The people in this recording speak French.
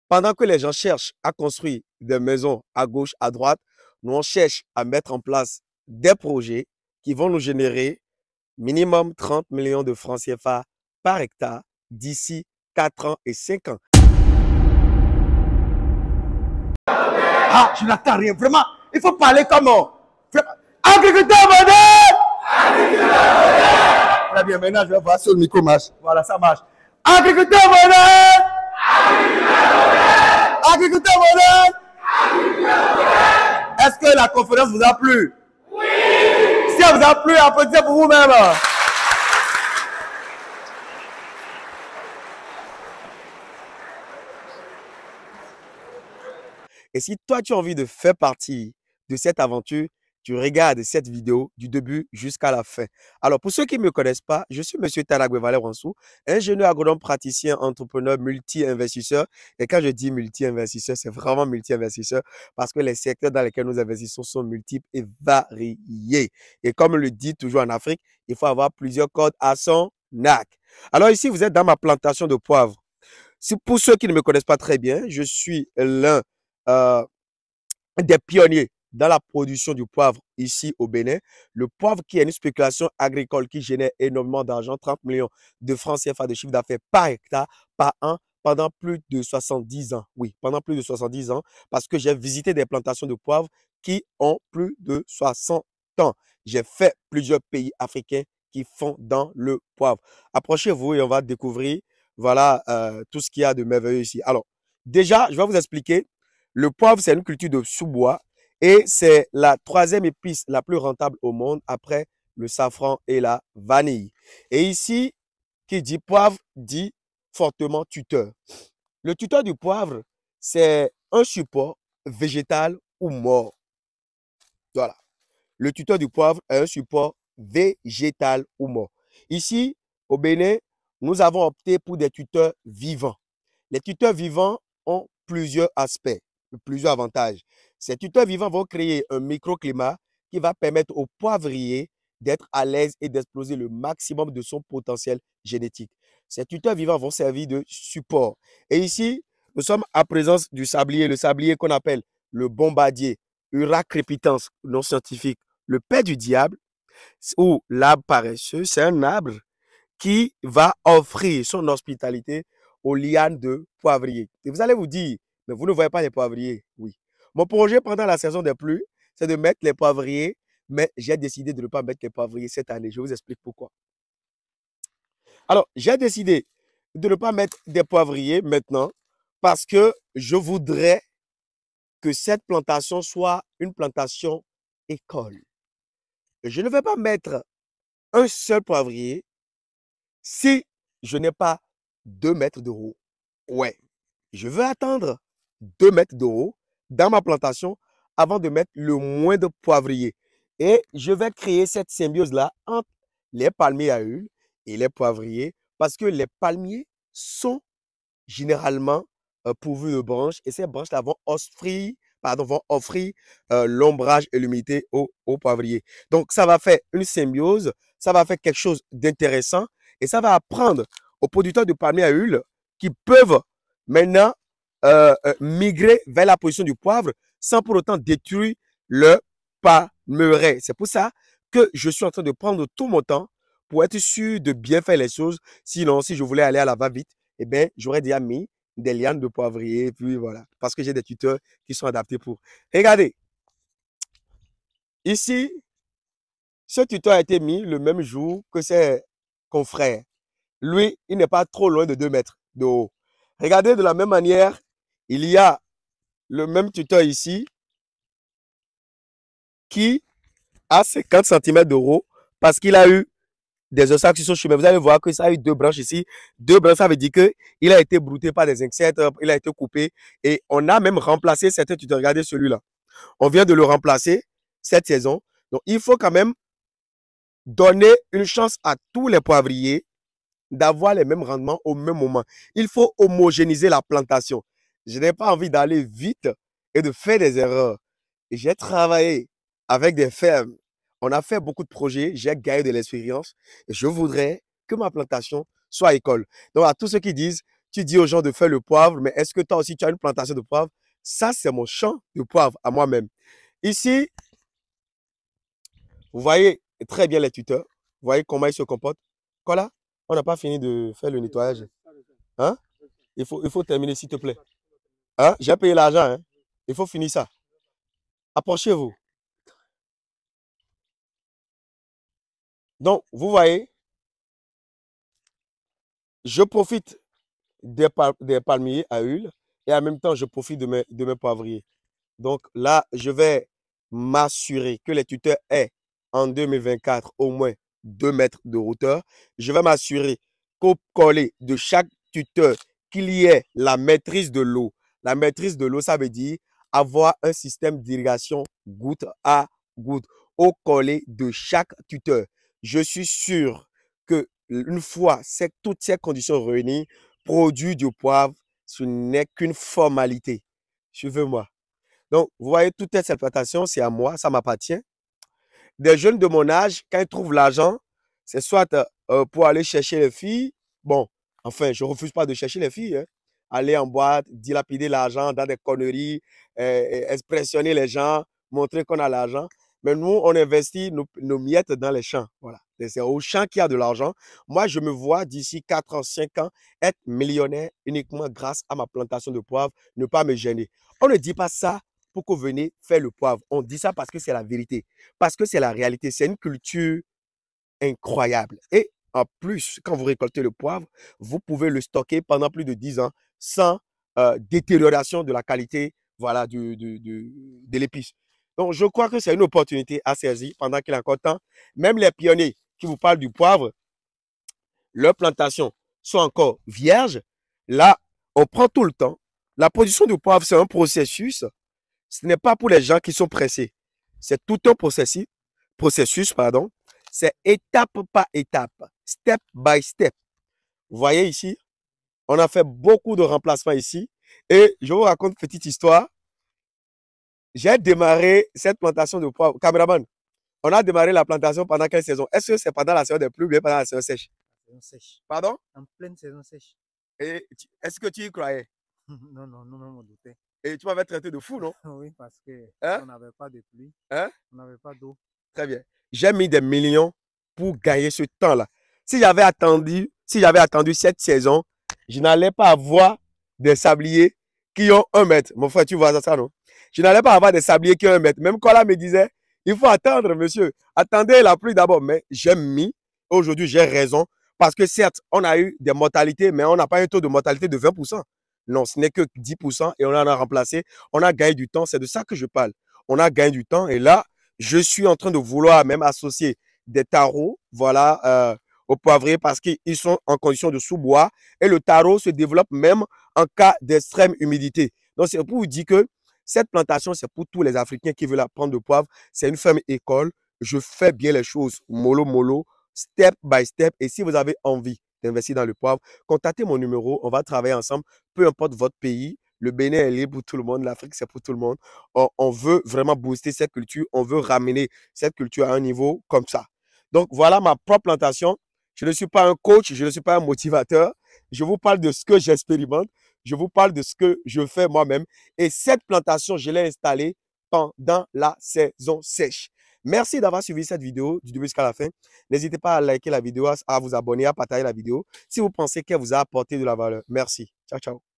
Pendant que les gens cherchent à construire des maisons à gauche, à droite, nous on cherche à mettre en place des projets qui vont nous générer minimum 30 millions de francs CFA par hectare d'ici 4 ans et 5 ans. Ah, je n'attends rien. Vraiment, il faut parler comme agriculteur moderne. Agriculteur moderne. Très bien, maintenant je vais voir sur le micro marche. Voilà, ça marche. Agriculteur moderne. Agriculteur moderne. Agriculteur moderne. Agriculteur moderne. Est-ce que la conférence vous a plu? Oui. Si elle vous a plu, applaudissez pour vous-même. Et si toi, tu as envie de faire partie de cette aventure, tu regardes cette vidéo du début jusqu'à la fin. Alors, pour ceux qui ne me connaissent pas, je suis M. Talagwe Valère Wansou, ingénieur agronome, praticien, entrepreneur, multi-investisseur. Et quand je dis multi-investisseur, c'est vraiment multi-investisseur parce que les secteurs dans lesquels nous investissons sont multiples et variés. Et comme on le dit toujours en Afrique, il faut avoir plusieurs cordes à son arc. Alors ici, vous êtes dans ma plantation de poivre. Pour ceux qui ne me connaissent pas très bien, je suis l'un des pionniers dans la production du poivre ici au Bénin. Le poivre qui est une spéculation agricole qui génère énormément d'argent, 30 millions de francs CFA de chiffre d'affaires par hectare, par an, pendant plus de 70 ans. Oui, pendant plus de 70 ans, parce que j'ai visité des plantations de poivre qui ont plus de 60 ans. J'ai fait plusieurs pays africains qui font dans le poivre. Approchez-vous et on va découvrir voilà, tout ce qu'il y a de merveilleux ici. Alors, déjà, je vais vous expliquer. Le poivre, c'est une culture de sous-bois et c'est la troisième épice la plus rentable au monde après le safran et la vanille. Et ici, qui dit poivre, dit fortement tuteur. Le tuteur du poivre, c'est un support végétal ou mort. Voilà. Le tuteur du poivre est un support végétal ou mort. Ici, au Bénin, nous avons opté pour des tuteurs vivants. Les tuteurs vivants ont plusieurs aspects, plusieurs avantages. Ces tuteurs vivants vont créer un microclimat qui va permettre au poivrier d'être à l'aise et d'exploser le maximum de son potentiel génétique. Ces tuteurs vivants vont servir de support. Et ici, nous sommes à présence du sablier, le sablier qu'on appelle le bombardier, Ura crépitans, non scientifique, le père du diable, ou l'arbre paresseux. C'est un arbre qui va offrir son hospitalité aux lianes de poivriers. Et vous allez vous dire, mais vous ne voyez pas les poivriers? Oui. Mon projet pendant la saison des pluies, c'est de mettre les poivriers, mais j'ai décidé de ne pas mettre les poivriers cette année. Je vous explique pourquoi. Alors, j'ai décidé de ne pas mettre des poivriers maintenant parce que je voudrais que cette plantation soit une plantation école. Je ne vais pas mettre un seul poivrier si je n'ai pas 2 mètres de haut. Ouais, je veux attendre 2 mètres de haut dans ma plantation avant de mettre le moins de poivriers. Et je vais créer cette symbiose-là entre les palmiers à huile et les poivriers parce que les palmiers sont généralement pourvus de branches et ces branches-là vont offrir l'ombrage et l'humidité aux poivriers. Donc, ça va faire une symbiose, ça va faire quelque chose d'intéressant et ça va apprendre aux producteurs de palmiers à huile qui peuvent maintenant migrer vers la position du poivre sans pour autant détruire le palmeraie. C'est pour ça que je suis en train de prendre tout mon temps pour être sûr de bien faire les choses. Sinon, si je voulais aller à la va-vite, eh bien, j'aurais déjà mis des lianes de poivrier, et puis voilà, parce que j'ai des tuteurs qui sont adaptés pour. Regardez, ici, ce tuteur a été mis le même jour que ses confrères. Lui, il n'est pas trop loin de 2 mètres de haut. Regardez, de la même manière, il y a le même tuteur ici qui a 50 cm de haut parce qu'il a eu des obstacles sur son chemin. Vous allez voir que ça a eu 2 branches ici. 2 branches, ça veut dire qu'il a été brouté par des insectes, il a été coupé et on a même remplacé certains tuteurs. Regardez celui-là. On vient de le remplacer cette saison. Donc, il faut quand même donner une chance à tous les poivriers d'avoir les mêmes rendements au même moment. Il faut homogénéiser la plantation. Je n'ai pas envie d'aller vite et de faire des erreurs. J'ai travaillé avec des fermes. On a fait beaucoup de projets. J'ai gagné de l'expérience. Et je voudrais que ma plantation soit école. Donc, à tous ceux qui disent tu dis aux gens de faire le poivre, mais est-ce que toi aussi tu as une plantation de poivre? Ça, c'est mon champ de poivre à moi-même. Ici, vous voyez très bien les tuteurs. Vous voyez comment ils se comportent. Voilà, on n'a pas fini de faire le nettoyage. Hein? Il faut terminer, s'il te plaît. Hein? J'ai payé l'argent. Hein? Il faut finir ça. Approchez-vous. Donc, vous voyez, je profite des palmiers à huile et en même temps, je profite de mes poivriers. Donc là, je vais m'assurer que les tuteurs aient en 2024 au moins 2 mètres de hauteur. Je vais m'assurer qu'au collet de chaque tuteur, qu'il y ait la maîtrise de l'eau. La maîtrise de l'eau, ça veut dire avoir un système d'irrigation goutte à goutte au collet de chaque tuteur. Je suis sûr que une fois toutes ces conditions réunies, produire du poivre, ce n'est qu'une formalité. Suivez-moi. Donc, vous voyez, toute cette exploitation, c'est à moi, ça m'appartient. Des jeunes de mon âge, quand ils trouvent l'argent, c'est soit pour aller chercher les filles. Bon, enfin, je ne refuse pas de chercher les filles. Hein. Aller en boîte, dilapider l'argent dans des conneries, expressionner les gens, montrer qu'on a l'argent. Mais nous, on investit nos miettes dans les champs. Voilà. C'est au champ qu'il y a de l'argent. Moi, je me vois d'ici 4 ans, 5 ans, être millionnaire uniquement grâce à ma plantation de poivre, ne pas me gêner. On ne dit pas ça pour que vous veniez faire le poivre. On dit ça parce que c'est la vérité, parce que c'est la réalité. C'est une culture incroyable. Et en plus, quand vous récoltez le poivre, vous pouvez le stocker pendant plus de 10 ans sans détérioration de la qualité voilà, de l'épice. Donc, je crois que c'est une opportunité à saisir pendant qu'il est encore temps. Même les pionniers qui vous parlent du poivre, leurs plantations sont encore vierges. Là, on prend tout le temps. La production du poivre, c'est un processus. Ce n'est pas pour les gens qui sont pressés. C'est tout un processus, pardon. C'est étape par étape, step by step. Vous voyez ici, on a fait beaucoup de remplacements ici. Et je vous raconte une petite histoire. J'ai démarré cette plantation de poivre. Caméraman, on a démarré la plantation pendant quelle saison? Est-ce que c'est pendant la saison des pluies ou bien pendant la saison sèche? Saison sèche. Pardon? En pleine saison sèche. Et est-ce que tu y croyais? Non, non, nous on doutait. Et tu m'avais traité de fou, non? Oui, parce que Hein? on n'avait pas de pluie, Hein? on n'avait pas d'eau. Très bien. J'ai mis des millions pour gagner ce temps-là. Si j'avais attendu cette saison, je n'allais pas avoir des sabliers qui ont 1 mètre. Mon frère, tu vois ça, non? Je n'allais pas avoir des sabliers qui ont 1 mètre. Même Kola me disait, il faut attendre, monsieur. Attendez la pluie d'abord. Mais j'ai mis, aujourd'hui, j'ai raison. Parce que certes, on a eu des mortalités, mais on n'a pas un taux de mortalité de 20%. Non, ce n'est que 10% et on en a remplacé. On a gagné du temps. C'est de ça que je parle. On a gagné du temps. Et là, je suis en train de vouloir même associer des tarots, voilà, aux poivriers parce qu'ils sont en condition de sous-bois et le taro se développe même en cas d'extrême humidité. Donc, c'est pour vous dire que cette plantation, c'est pour tous les Africains qui veulent apprendre de poivre. C'est une ferme école. Je fais bien les choses mollo, mollo, step by step. Et si vous avez envie d'investir dans le poivre, contactez mon numéro. On va travailler ensemble, peu importe votre pays. Le Bénin est libre pour tout le monde. L'Afrique, c'est pour tout le monde. On veut vraiment booster cette culture. On veut ramener cette culture à un niveau comme ça. Donc, voilà ma propre plantation. Je ne suis pas un coach, je ne suis pas un motivateur. Je vous parle de ce que j'expérimente. Je vous parle de ce que je fais moi-même. Et cette plantation, je l'ai installée pendant la saison sèche. Merci d'avoir suivi cette vidéo du début jusqu'à la fin. N'hésitez pas à liker la vidéo, à vous abonner, à partager la vidéo si vous pensez qu'elle vous a apporté de la valeur. Merci. Ciao, ciao.